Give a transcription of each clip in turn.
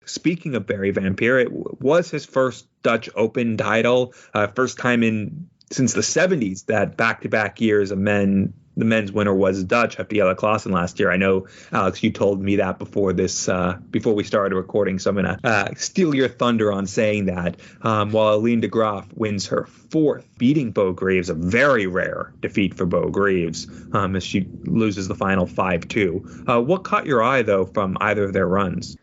Speaking of Barry Van Peer, it was his first Dutch Open title, first time since the 70s that back-to-back years the men's winner was Dutch after Jelle Klaassen last year. I know, Alex, you told me that before we started recording, so I'm going to steal your thunder on saying that. While Aileen de Graaf wins her fourth, beating Bo Greaves, a very rare defeat for Bo Greaves, as she loses the final 5-2. What caught your eye, though, from either of their runs?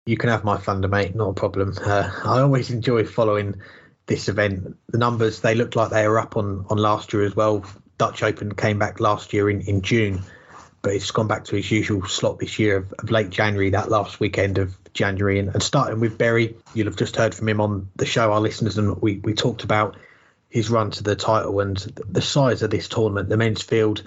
You can have my thunder, mate, not a problem. I always enjoy following this event. The numbers, they look like they were up on last year as well. Dutch Open came back last year in June, but it's gone back to its usual slot this year of late January, that last weekend of January. And starting with Berry, you'll have just heard from him on the show, our listeners, and we talked about his run to the title and the size of this tournament. The men's field,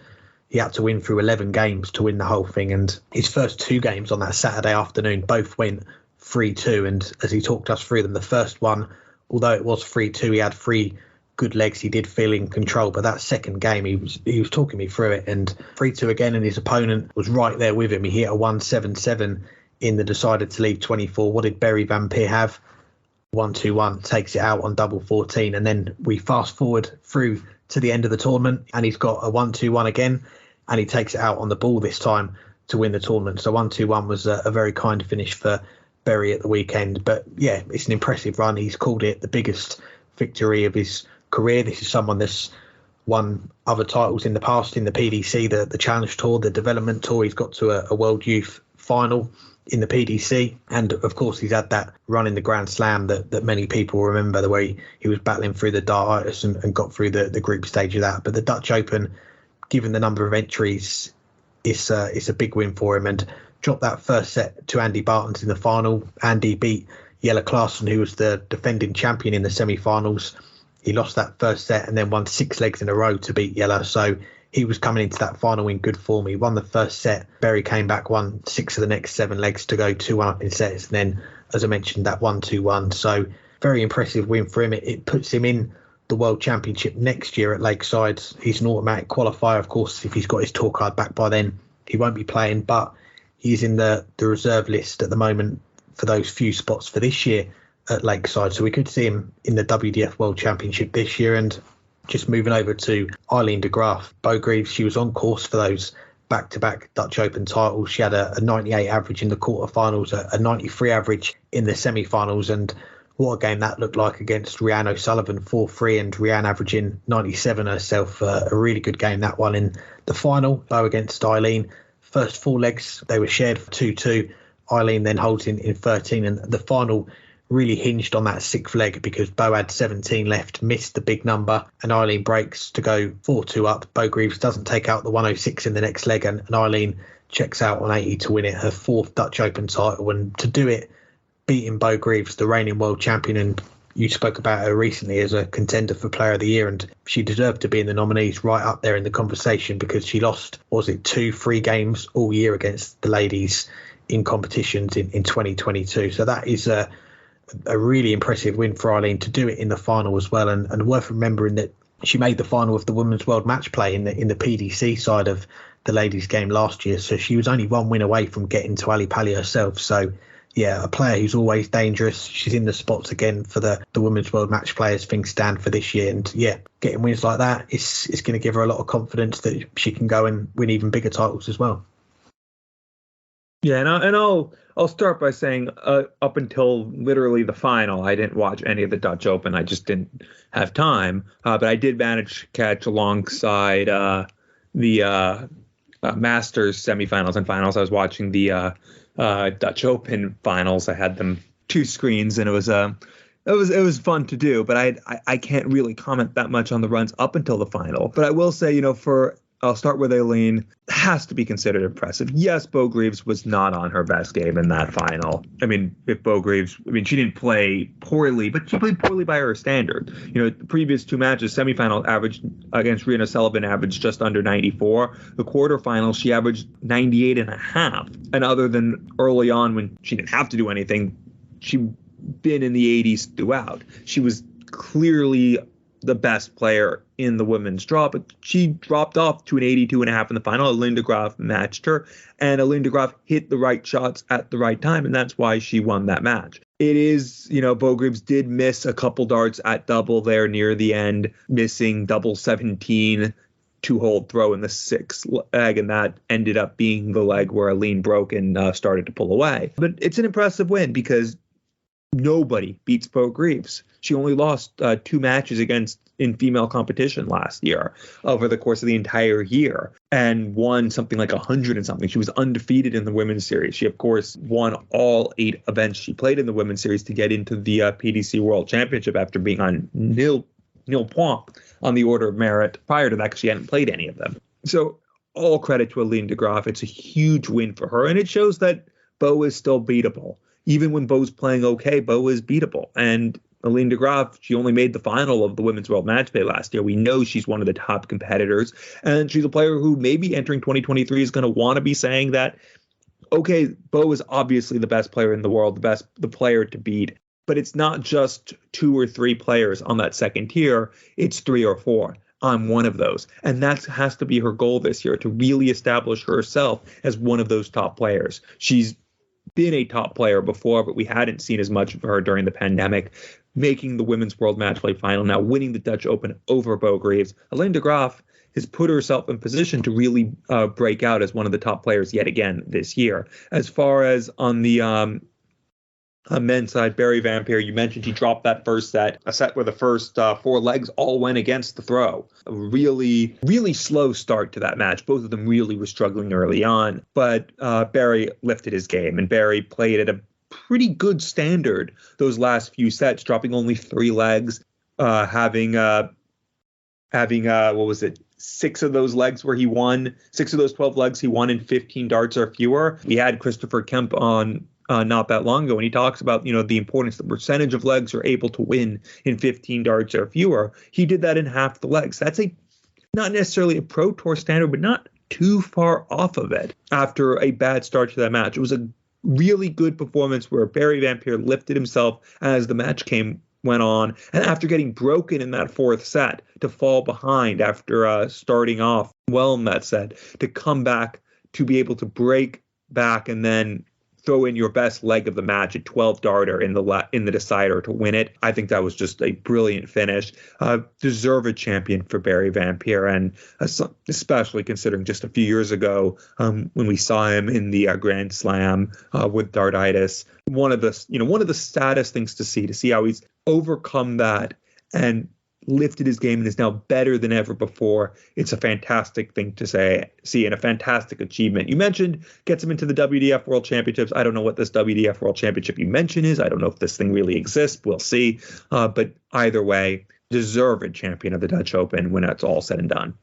he had to win through 11 games to win the whole thing. And his first two games on that Saturday afternoon both went 3-2. And as he talked us through them, the first one, although it was 3-2, he had three good legs. He did feel in control. But that second game, he was talking me through it. And 3-2 again, and his opponent was right there with him. He hit a 1-7-7 in the decider to leave 24. What did Barry Van Peer have? 1-2-1, takes it out on double 14. And then we fast forward through to the end of the tournament, and he's got a 1-2-1 again, and he takes it out on the ball this time to win the tournament. So 1-2-1 was a very kind finish for Berry at the weekend. But yeah, it's an impressive run. He's called it the biggest victory of his career. This is someone that's won other titles in the past in the PDC, the Challenge Tour, the Development Tour. He's got to a World Youth final in the PDC, and of course he's had that run in the Grand Slam that many people remember, the way he was battling through the dartitis and got through the group stage of that. But the Dutch Open, given the number of entries, it's a big win for him, and dropped that first set to Andy Bartons in the final. Andy beat Jelle Klaassen, who was the defending champion in the semi-finals. He lost that first set and then won 6 legs in a row to beat Jelle. So he was coming into that final in good form. He won the first set. Berry came back, won 6 of the next 7 legs to go 2-1 up in sets. And then, as I mentioned, that 1-2-1. So very impressive win for him. It puts him in the World Championship next year at Lakeside. He's an automatic qualifier. Of course, if he's got his tour card back by then, he won't be playing. But he's in the reserve list at the moment for those few spots for this year at Lakeside. So we could see him in the WDF World Championship this year. And just moving over to Aileen de Graaf, Bo Greaves, she was on course for those back-to-back Dutch Open titles. She had a 98 average in the quarterfinals, a 93 average in the semi-finals, and what a game that looked like against Rhiannon O'Sullivan, 4-3, and Rhiannon averaging 97 herself. A really good game, that one. In the final, Bo against Aileen, first 4 legs, they were shared for 2-2. Aileen then holds in 13, and the final really hinged on that 6th leg because Bo had 17 left, missed the big number, and Aileen breaks to go 4-2 up. Bo Greaves doesn't take out the 106 in the next leg, and Aileen checks out on 80 to win it, her 4th Dutch Open title. And to do it, beating Bo Greaves, the reigning world champion, and you spoke about her recently as a contender for Player of the Year, and she deserved to be in the nominees, right up there in the conversation, because she lost, 2-3 games all year against the ladies in competitions in 2022. So that is a really impressive win for Aileen to do it in the final as well, and worth remembering that she made the final of the Women's World Match Play in the PDC side of the ladies game last year, so she was only 1 win away from getting to Ali Pali herself. So yeah, a player who's always dangerous. She's in the spots again for the Women's World Match Play as things stand for this year, and yeah, getting wins like that is going to give her a lot of confidence that she can go and win even bigger titles as well. Yeah, and I'll start by saying up until literally the final, I didn't watch any of the Dutch Open. I just didn't have time. But I did manage to catch alongside the Masters semifinals and finals. I was watching the Dutch Open finals. I had them 2 screens, and it was fun to do. But I can't really comment that much on the runs up until the final. But I will say, I'll start with Aileen. Has to be considered impressive. Yes, Bo Greaves was not on her best game in that final. I mean, she didn't play poorly, but she played poorly by her standard. The previous 2 matches, semifinal average against Rhiannon O'Sullivan averaged just under 94. The quarterfinal, she averaged 98.5. And other than early on when she didn't have to do anything, she'd been in the 80s throughout. She was clearly the best player in the women's draw, but she dropped off to an 82.5 in the final. Aileen de Graaf matched her, and Aileen de Graaf hit the right shots at the right time, and that's why she won that match. It is, Bogreaves did miss a couple darts at double there near the end, missing double 17 two-hold throw in the sixth leg, and that ended up being the leg where Aileen broke and started to pull away. But it's an impressive win because nobody beats Bogreaves. She only lost 2 matches in female competition last year over the course of the entire year and won something like 100 and something. She was undefeated in the women's series. She, of course, won all 8 events she played in the women's series to get into the PDC World Championship after being on nil point on the order of merit prior to that because she hadn't played any of them. So all credit to Aileen de Graaf. It's a huge win for her, and it shows that Bo is still beatable. Even when Bo's playing okay, Bo is beatable. And Aileen de Graaf, she only made the final of the Women's World Match Play last year. We know she's one of the top competitors, and she's a player who maybe entering 2023 is going to want to be saying that, okay, Bo is obviously the best player in the world, the player to beat, but it's not just 2 or 3 players on that second tier, it's 3 or 4. I'm one of those. And that has to be her goal this year, to really establish herself as one of those top players. She's been a top player before, but we hadn't seen as much of her during the pandemic, making the Women's World Match Play final, now winning the Dutch Open over Bogreaves. Aileen de Graaf has put herself in position to really break out as one of the top players yet again this year. As far as on the men's side, Barry Vampire, you mentioned he dropped that first set, a set where the first 4 legs all went against the throw. A really, really slow start to that match. Both of them really were struggling early on, but Barry lifted his game, and Barry played at a pretty good standard those last few sets, dropping only 3 legs, having 6 of those legs where he won, 6 of those 12 legs he won in 15 darts or fewer. We had Christopher Kemp on not that long ago, and he talks about, the importance, the percentage of legs are able to win in 15 darts or fewer. He did that in half the legs. That's not necessarily a Pro Tour standard, but not too far off of it after a bad start to that match. It was a really good performance where Barry Vampire lifted himself as the match went on, and after getting broken in that 4th set, to fall behind after starting off well in that set, to come back, to be able to break back and then throw in your best leg of the match, a 12 darter in the decider to win it. I think that was just a brilliant finish. Deserved champion for Barry Vampire, and especially considering just a few years ago when we saw him in the Grand Slam with dartitis. One of the saddest things to see how he's overcome that and lifted his game and is now better than ever before. It's a fantastic thing to see, and a fantastic achievement. You mentioned gets him into the WDF World Championships. I don't know what this WDF World Championship you mentioned is. I don't know if this thing really exists. We'll see. But either way, deserved champion of the Dutch Open when it's all said and done.